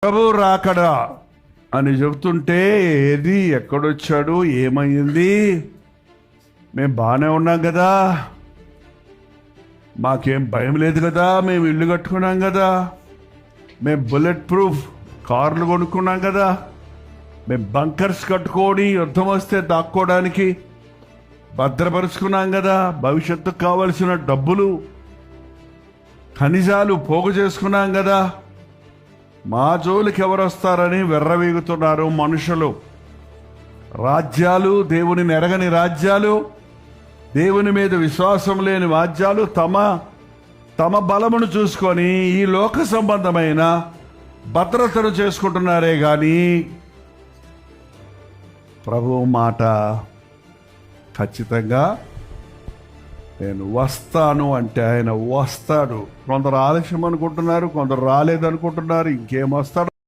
ప్రభు రాకడా అని చెబుతుంటే ఏది ఎక్కడొచ్చాడు, ఏమైంది, మేము బాగానే ఉన్నాం కదా, మాకేం భయం లేదు కదా, మేము ఇల్లు కట్టుకున్నాం కదా, మేము బుల్లెట్ ప్రూఫ్ కార్లు కొనుక్కున్నాం కదా, మేము బంకర్స్ కట్టుకొని యుద్ధం వస్తే దాక్కోవడానికి భద్రపరుచుకున్నాం కదా, భవిష్యత్తుకు కావలసిన డబ్బులు ఖనిజాలు పోగు చేసుకున్నాం కదా, మా జోలికి ఎవరు వస్తారని వెర్రవీగుతున్నారు మనుషులు. రాజ్యాలు, దేవుని ఎరగని రాజ్యాలు, దేవుని మీద విశ్వాసం లేని రాజ్యాలు తమ బలమును చూసుకొని ఈ లోక సంబంధమైన భద్రతను చేసుకుంటున్నారే కానీ ప్రభువు మాట ఖచ్చితంగా నేను వస్తాను అంటే ఆయన వస్తాడు. కొందరు ఆలస్యం అనుకుంటున్నారు, కొందరు రాలేదనుకుంటున్నారు, ఇంకేం వస్తాడో